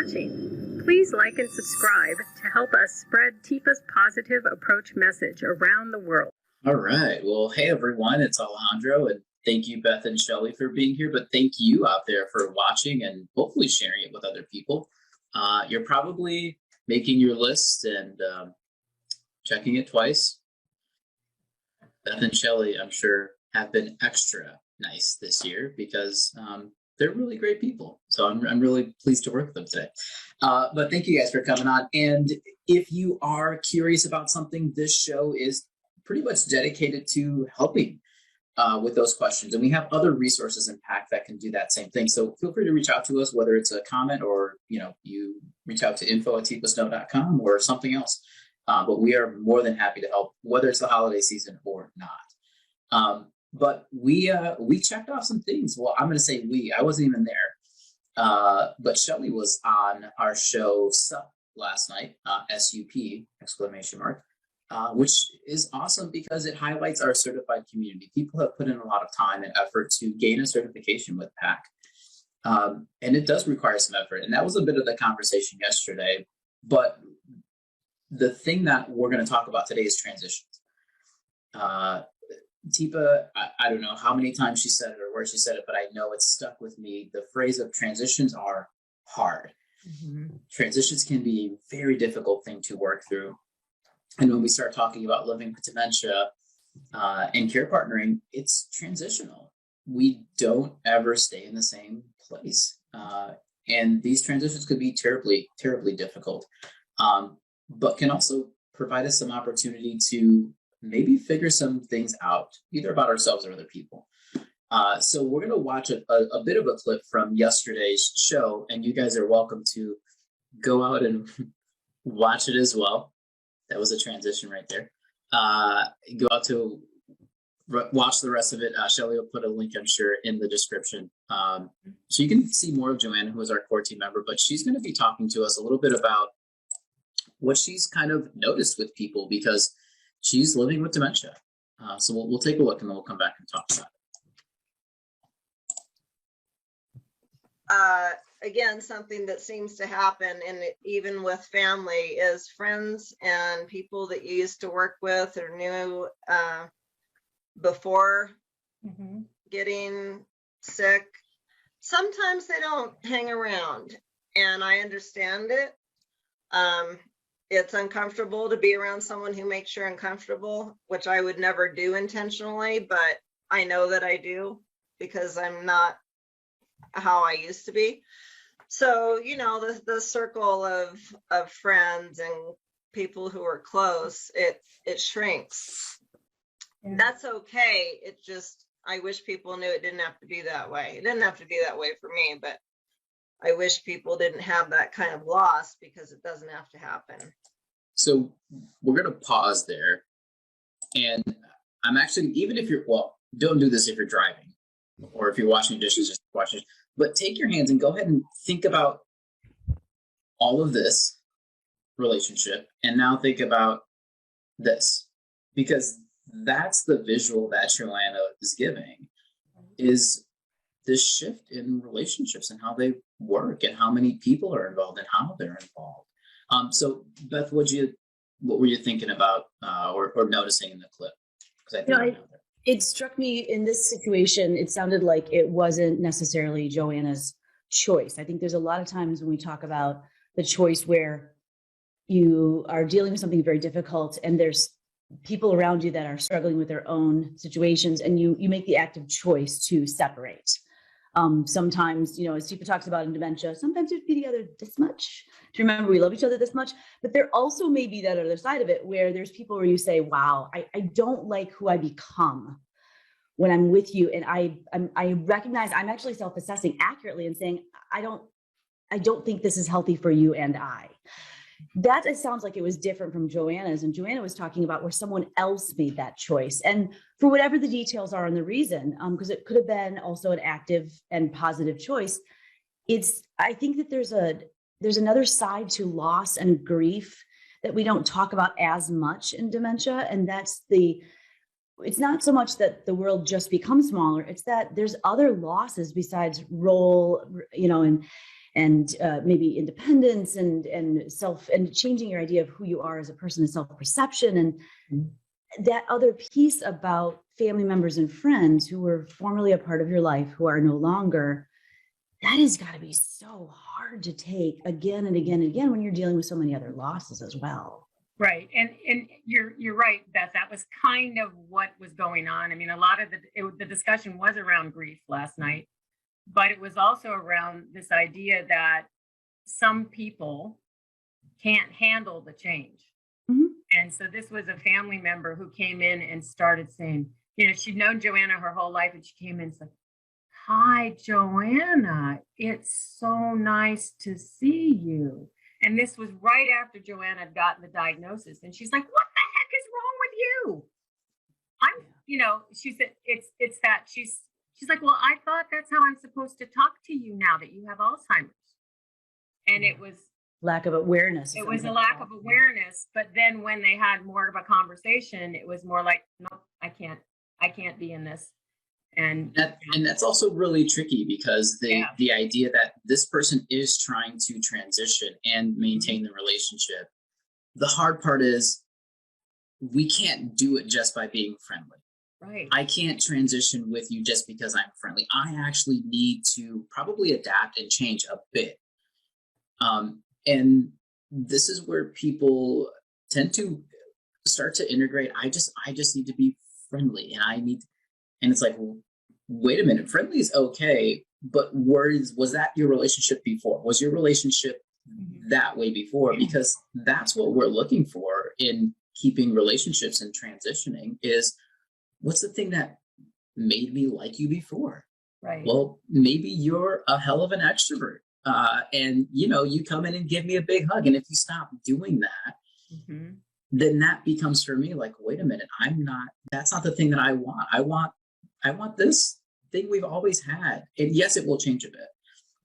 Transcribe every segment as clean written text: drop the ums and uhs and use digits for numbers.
watching. Please like and subscribe to help us spread TIPA's positive approach message around the world. All right. Well, hey, everyone. It's Alejandro, and thank you, Beth and Shelley, for being here. But thank you out there for watching and hopefully sharing it with other people. You're probably making your list and checking it twice. Beth and Shelley, I'm sure, have been extra nice this year because they're really great people. So I'm really pleased to work with them today. But thank you guys for coming on. And if you are curious about something, this show is pretty much dedicated to helping with those questions. And we have other resources in PAC that can do that same thing. So feel free to reach out to us, whether it's a comment or you reach out to info@tipasnow.com or something else. But we are more than happy to help, whether it's the holiday season or not. But we checked off some things. Well, I'm going to say I wasn't even there. But Shelley was on our show SUP last night, SUP, exclamation mark, which is awesome because it highlights our certified community. People have put in a lot of time and effort to gain a certification with PAC. And it does require some effort. And that was a bit of the conversation yesterday. But the thing that we're going to talk about today is transitions. Tipa, I don't know how many times she said it or where she said it, but I know it's stuck with me. The phrase of transitions are hard. Mm-hmm. Transitions can be a very difficult thing to work through. And when we start talking about living with dementia and care partnering, it's transitional. We don't ever stay in the same place. And these transitions could be terribly, terribly difficult, but can also provide us some opportunity to maybe figure some things out, either about ourselves or other people. So we're going to watch a bit of a clip from yesterday's show, and you guys are welcome to go out and watch it as well. That was a transition right there. Go out to watch the rest of it. Shelley will put a link, I'm sure, in the description. So you can see more of Joanna, who is our core team member, but she's going to be talking to us a little bit about what she's kind of noticed with people because she's living with dementia. So we'll take a look and then we'll come back and talk about it. Again, something that seems to happen, and even with family, is friends and people that you used to work with or knew before getting sick. Sometimes they don't hang around, and I understand it. It's uncomfortable to be around someone who makes you uncomfortable, which I would never do intentionally, but I know that I do because I'm not how I used to be. So, the circle of friends and people who are close, it shrinks. Yeah. That's okay. It just, I wish people knew it didn't have to be that way. It didn't have to be that way for me, but I wish people didn't have that kind of loss because it doesn't have to happen. So we're going to pause there. And I'm actually, even if don't do this if you're driving or if you're washing dishes, just wash it. But take your hands and go ahead and think about all of this relationship. And now think about this, because that's the visual that Joanna is giving, is this shift in relationships and how they work and how many people are involved and how they're involved. So Beth, what were you thinking about or noticing in the clip? Because it struck me in this situation, it sounded like it wasn't necessarily Joanna's choice. I think there's a lot of times when we talk about the choice where you are dealing with something very difficult and there's people around you that are struggling with their own situations, and you make the active choice to separate. Sometimes, as Tipa talks about in dementia, sometimes you'd be together this much to remember we love each other this much, but there also may be that other side of it where there's people where you say, wow, I don't like who I become when I'm with you. And I recognize I'm actually self-assessing accurately and saying, I don't think this is healthy for you and I. That it sounds like it was different from Joanna's, and Joanna was talking about where someone else made that choice, and for whatever the details are and the reason, because it could have been also an active and positive choice. I think that there's another side to loss and grief that we don't talk about as much in dementia, and it's not so much that the world just becomes smaller, it's that there's other losses besides role, and maybe independence and self, and changing your idea of who you are as a person and self-perception. And that other piece about family members and friends who were formerly a part of your life, who are no longer, that has got to be so hard to take again and again and again when you're dealing with so many other losses as well. Right. And you're right, Beth. That was kind of what was going on. I mean, a lot of the discussion was around grief last night, but it was also around this idea that some people can't handle the change. Mhm. And so this was a family member who came in and started saying, she'd known Joanna her whole life, and she came in and said, "Hi, Joanna. It's so nice to see you." And this was right after Joanna had gotten the diagnosis. And she's like, "What the heck is wrong with you?" She said, it's that she's like, "Well, I thought that's how I'm supposed to talk to you now that you have Alzheimer's." And it was Lack of awareness. it was a lack of awareness. But then when they had more of a conversation, it was more like, "Nope, I can't be in this." And that's also really tricky, because the idea that this person is trying to transition and maintain the relationship. The hard part is we can't do it just by being friendly. right. I can't transition with you just because I'm friendly. I actually need to probably adapt and change a bit. And this is where people tend to start to integrate. I just need to be friendly, and it's like, wait a minute, friendly is okay, but was that your relationship before? Was your relationship that way before? Because that's what we're looking for in keeping relationships and transitioning is, what's the thing that made me like you before? Right. Well, maybe you're a hell of an extrovert. And you come in and give me a big hug. And if you stop doing that, then that becomes for me like, wait a minute, that's not the thing that I want. I want this thing we've always had. And yes, it will change a bit.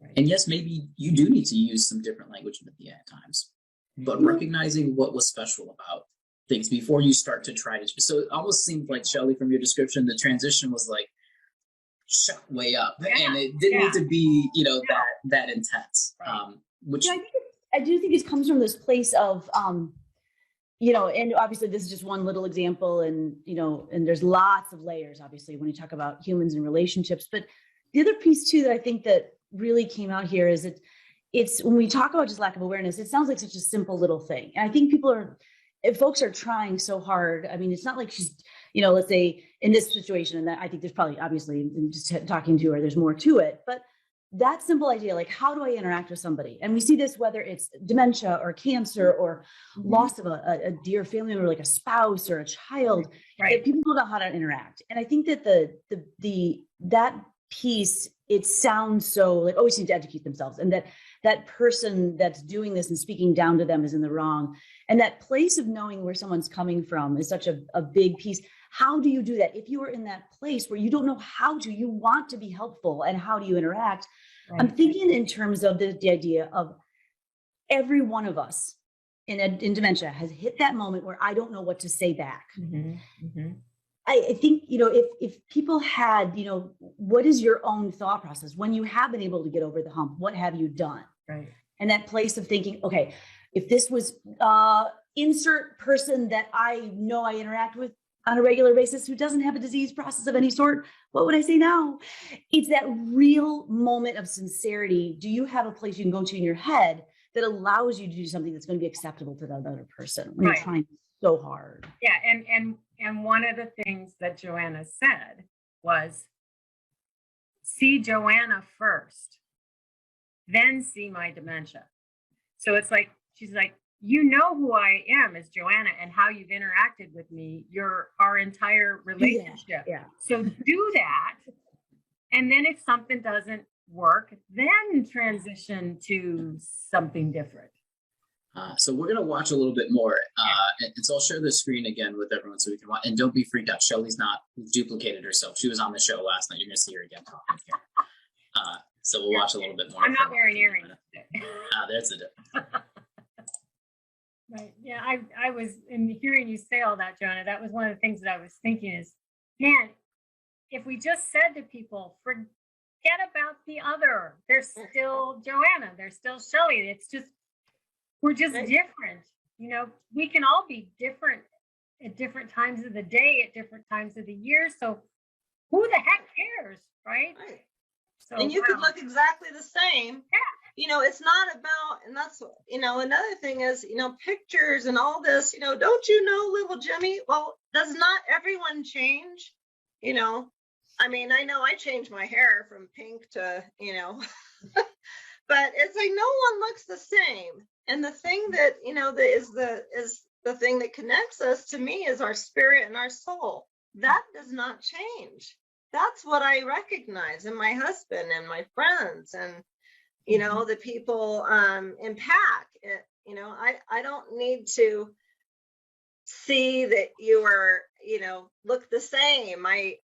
Right. And yes, maybe you do need to use some different language at the end times, but recognizing what was special about things before you start to try to. So it almost seemed like, Shelley, from your description, the transition was like shot way up, and it didn't need to be, that intense. Right. Which I do think it comes from this place of, and obviously this is just one little example, and there's lots of layers, obviously, when you talk about humans and relationships. But the other piece too that I think that really came out here is it's when we talk about just lack of awareness, it sounds like such a simple little thing. And I think if folks are trying so hard. I mean, it's not like she's, let's say in this situation, and that I think there's probably, obviously, in just talking to her, there's more to it, but that simple idea, like, how do I interact with somebody? And we see this whether it's dementia or cancer or loss of a dear family member, like a spouse or a child. Right. People don't know how to interact. And I think that that piece, it sounds so like, oh, we need to educate themselves, and that person that's doing this and speaking down to them is in the wrong. And that place of knowing where someone's coming from is such a big piece. How do you do that? If you are in that place where you don't know how to, you want to be helpful, and how do you interact? Right. I'm thinking in terms of the idea of every one of us in dementia has hit that moment where I don't know what to say back. I think, if people had, what is your own thought process when you have been able to get over the hump? What have you done? Right. And that place of thinking, okay, if this was insert person that I know I interact with on a regular basis who doesn't have a disease process of any sort, what would I say now? It's that real moment of sincerity. Do you have a place you can go to in your head that allows you to do something that's going to be acceptable to that other person when you're trying so hard? Yeah. And one of the things that Joanna said was, see Joanna first, then see my dementia. So it's like, she's like, who I am as Joanna and how you've interacted with me, our entire relationship. Yeah. So do that. And then if something doesn't work, then transition to something different. So we're going to watch a little bit more. And so I'll share the screen again with everyone so we can watch. And don't be freaked out. Shelley's not duplicated herself. She was on the show last night. You're going to see her again talking here. So we'll watch a little bit more. I'm not wearing earrings today. There's the difference. Right. Yeah, I was, in hearing you say all that, Joanna, that was one of the things that I was thinking is, man, if we just said to people, forget about the other. They're still Joanna. They're still Shelley. It's just, we're just Right. different. You know, we can all be different at different times of the day, at different times of the year. So who the heck cares, right? Right. So, And you could wow. look exactly the same. Yeah. You know, it's not about, and that's, you know, another thing is, you know, pictures and all this, you know, don't you know little Jimmy? Well, does not everyone change? You know, I mean, I know I changed my hair from pink to, you know, but it's like no one looks the same. And the thing that, you know, that is the thing that connects us to me is our spirit and our soul. That does not change. That's what I recognize in my husband and my friends and, you know, the people in PAC. You know, I don't need to see that you are, you know, look the same. I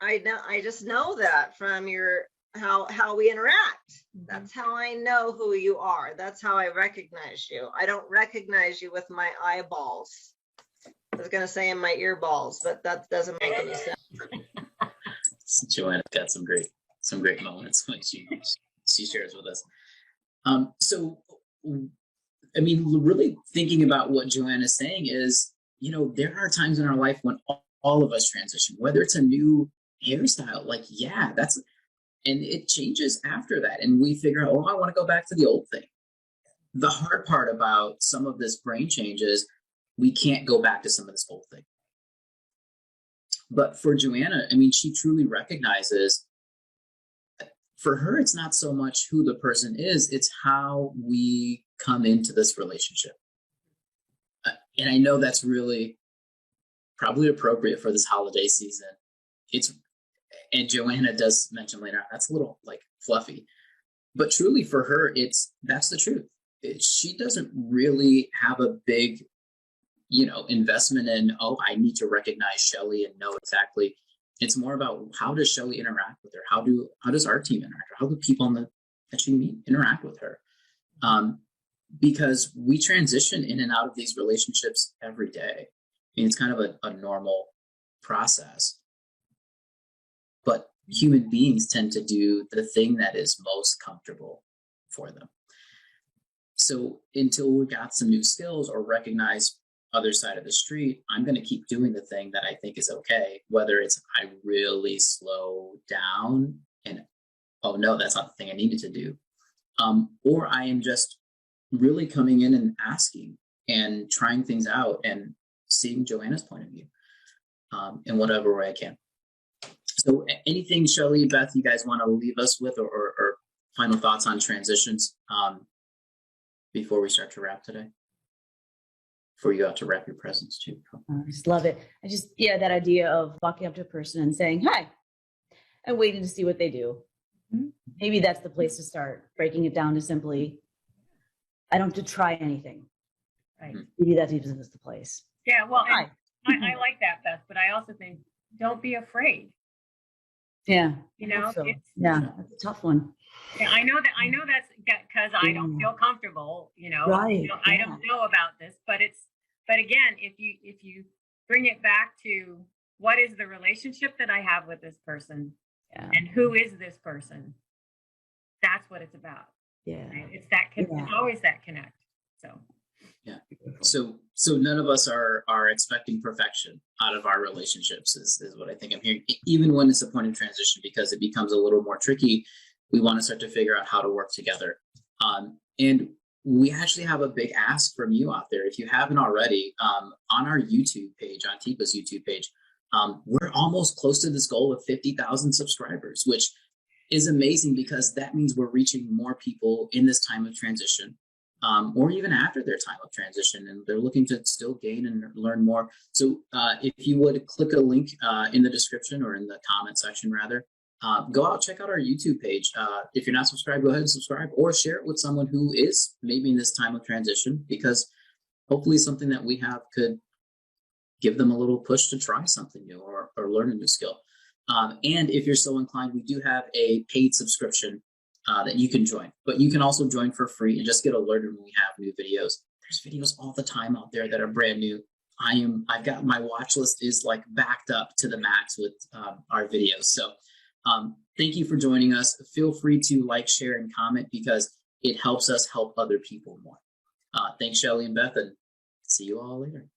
know, I just know that from your how we interact. That's how I know who you are. That's how I recognize you. I don't recognize you with my eyeballs. I was gonna say in my earballs, but that doesn't make any sense. Joanna's got some great moments when she shares with us. So, I mean, really thinking about what Joanna's saying is, you know, there are times in our life when all of us transition, whether it's a new hairstyle, like, yeah, and it changes after that. And we figure out, oh, I want to go back to the old thing. The hard part about some of this brain change is we can't go back to some of this old thing. But for Joanna, I mean, she truly recognizes, for her, it's not so much who the person is, it's how we come into this relationship. And I know that's really probably appropriate for this holiday season. And Joanna does mention later, that's a little like fluffy, but truly for her, that's the truth. She doesn't really have a big, you know, investment in, oh, I need to recognize Shelley and know exactly. It's more about how does Shelley interact with her? How does our team interact? How do people that she meet interact with her? Because we transition in and out of these relationships every day. I mean, it's kind of a normal process. But human beings tend to do the thing that is most comfortable for them. So until we got some new skills or recognize other side of the street, I'm going to keep doing the thing that I think is okay, whether it's I really slow down and, oh no, that's not the thing I needed to do. Or I am just really coming in and asking and trying things out and seeing Joanna's point of view in whatever way I can. So anything, Shelley, Beth, you guys want to leave us with or final thoughts on transitions before we start to wrap today? Before you go out to wrap your presents too. I just love it. That idea of walking up to a person and saying, hi, and waiting to see what they do. Mm-hmm. Maybe that's the place to start, breaking it down to simply, I don't have to try anything. Right. Maybe that's the place. Yeah, well, I like that, Beth, but I also think don't be afraid. Yeah. You know, so. That's a tough one. Yeah, I know that's because I don't feel comfortable, you know, right. I don't know about this, but again, if you bring it back to what is the relationship that I have with this person and who is this person, that's what it's about. Yeah. Right? It's always that connect. So. Yeah. So none of us are expecting perfection out of our relationships is what I think I'm hearing, even when it's a point of transition, because it becomes a little more tricky. We want to start to figure out how to work together. And we actually have a big ask from you out there. If you haven't already, on our YouTube page, on TIPA's YouTube page, we're almost close to this goal of 50,000 subscribers, which is amazing because that means we're reaching more people in this time of transition. Or even after their time of transition, and they're looking to still gain and learn more. So if you would click a link in the description or in the comment section rather, go out, check out our YouTube page. If you're not subscribed, go ahead and subscribe or share it with someone who is maybe in this time of transition, because hopefully something that we have could give them a little push to try something new or learn a new skill. And if you're so inclined, we do have a paid subscription that you can join, but you can also join for free and just get alerted when we have new videos. There's videos all the time out there that are brand new. I've got my watch list is like backed up to the max with our videos. So Thank you for joining us. Feel free to like, share, and comment because it helps us help other people more. Thanks, Shelly and Beth, and see you all later.